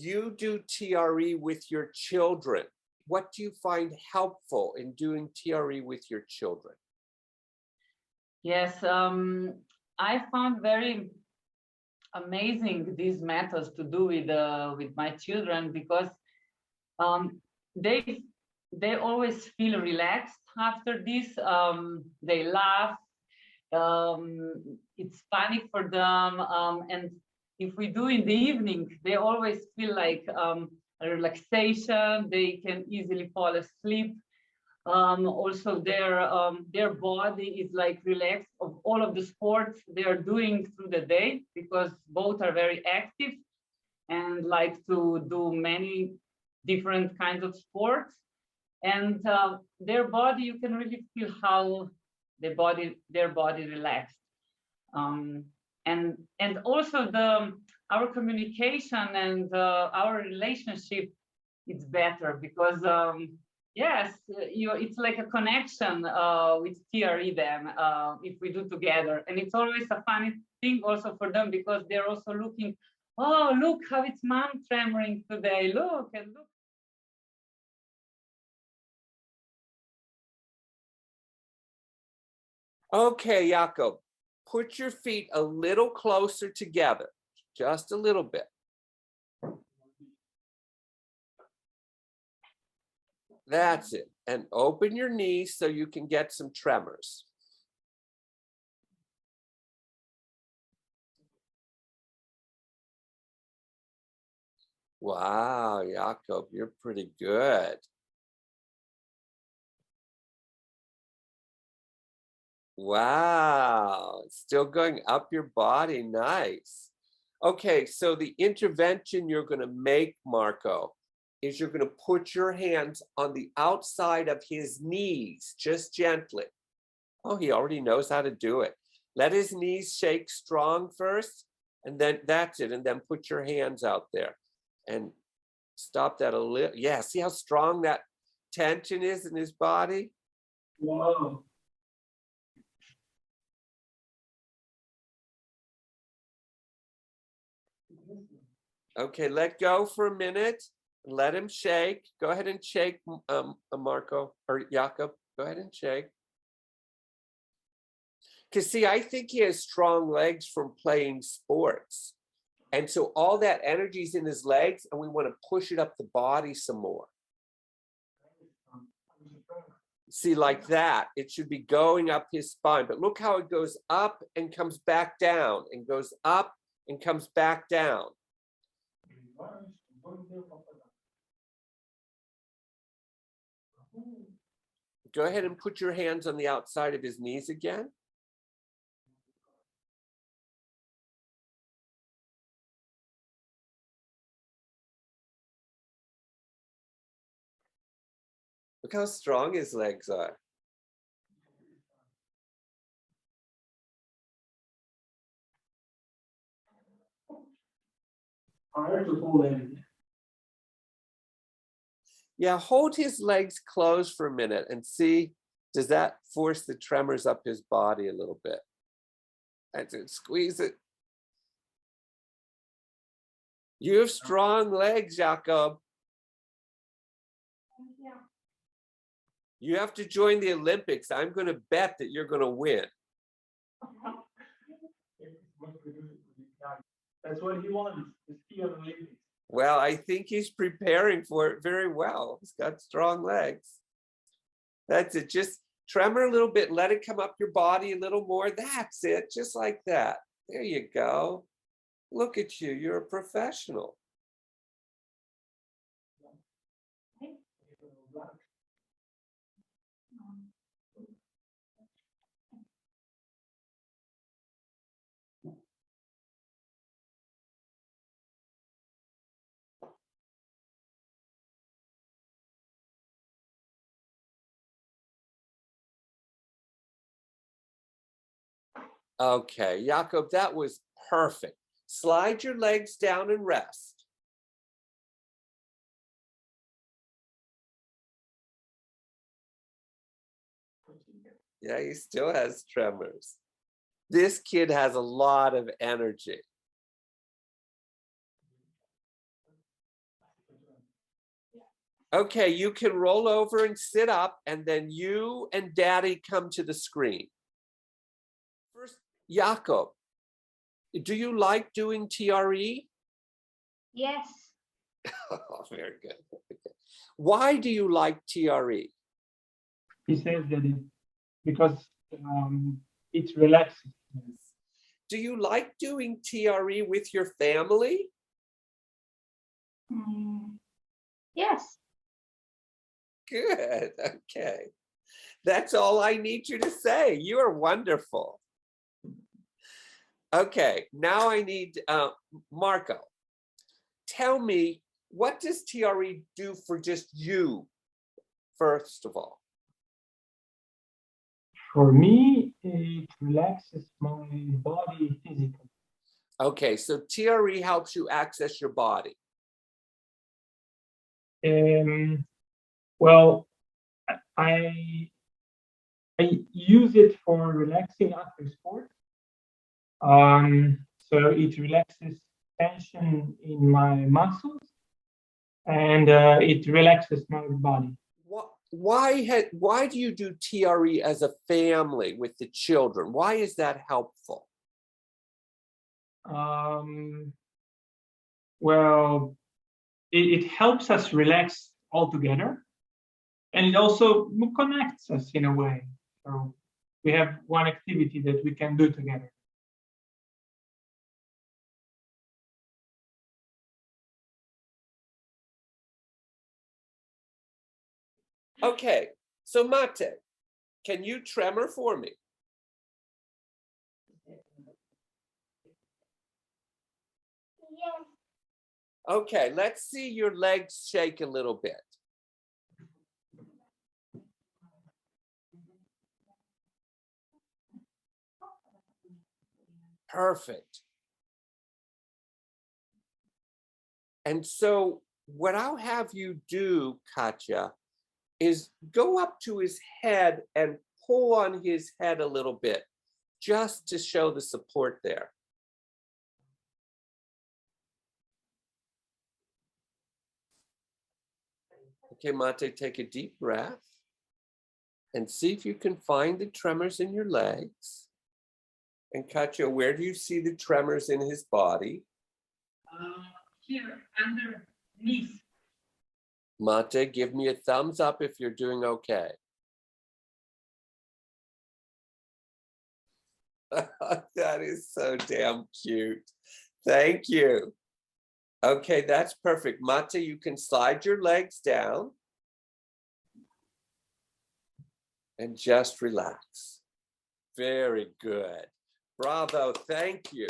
you do TRE with your children. What do you find helpful in doing TRE with your children? Yes, I found very amazing these methods to do with my children, because they always feel relaxed after this. They laugh. It's funny for them, and if we do in the evening, they always feel like a relaxation. They can easily fall asleep. Also, their body is like relaxed of all of the sports they are doing through the day, because both are very active and like to do many different kinds of sports. And their body, you can really feel how their body relaxed. And also our communication and our relationship, it's better, because yes, it's like a connection with TRE then, if we do together. And it's always a funny thing also for them, because they're also looking, oh, look how it's mom tremoring today, look and look. Okay, Jakob, put your feet a little closer together, just a little bit. That's it. And open your knees so you can get some tremors. Wow, Jakob, you're pretty good. Wow, it's still going up your body. Nice. Okay, so the intervention you're going to make, Marko, is you're going to put your hands on the outside of his knees, just gently. Oh, he already knows how to do it. Let his knees shake strong first, and then that's it. And then put your hands out there and stop that a little. Yeah, see how strong that tension is in his body? Whoa. Okay, let go for a minute. Let him shake. Go ahead and shake, Marko or Jakob. Go ahead and shake. Because see, I think he has strong legs from playing sports. And so all that energy is in his legs, and we want to push it up the body some more. See, like that, it should be going up his spine. But look how it goes up and comes back down, and goes up and comes back down. Go ahead and put your hands on the outside of his knees again. Look how strong his legs are. Hard to hold him. Yeah, hold his legs closed for a minute and see, does that force the tremors up his body a little bit? That's it, squeeze it. You have strong legs, Jakob. You have to join the Olympics. I'm going to bet that you're going to win. That's what he wants, to ski on the Olympics. Well, I think he's preparing for it very well. He's got strong legs. That's it. Just tremor a little bit. Let it come up your body a little more. That's it. Just like that. There you go. Look at you. You're a professional. Okay, Jakob, that was perfect. Slide your legs down and rest. Yeah, he still has tremors. This kid has a lot of energy. Okay, you can roll over and sit up, and then you and Daddy come to the screen. First, Jakob, do you like doing TRE? Yes. Oh, very good. Why do you like TRE? He says that because it relaxes. Do you like doing TRE with your family? Yes. Good. Okay. That's all I need you to say. You are wonderful. Okay, now I need Marko. Tell me, what does TRE do for just you, first of all? For me, it relaxes my body physically. Okay, so TRE helps you access your body. Well, I use it for relaxing after sport. So it relaxes tension in my muscles, and it relaxes my body. Why do you do TRE as a family with the children? Why is that helpful? Well, it helps us relax all together, and it also connects us in a way. So we have one activity that we can do together. Okay, so Matej, can you tremor for me? Yes. Okay, let's see your legs shake a little bit. Perfect. And so what I'll have you do, Katja, is go up to his head and pull on his head a little bit, just to show the support there. Okay, Matej, take a deep breath and see if you can find the tremors in your legs. And Katja, where do you see the tremors in his body? Here, underneath. Matej, give me a thumbs up if you're doing okay. That is so damn cute. Thank you. Okay, that's perfect. Matej, you can slide your legs down and just relax. Very good. Bravo, thank you.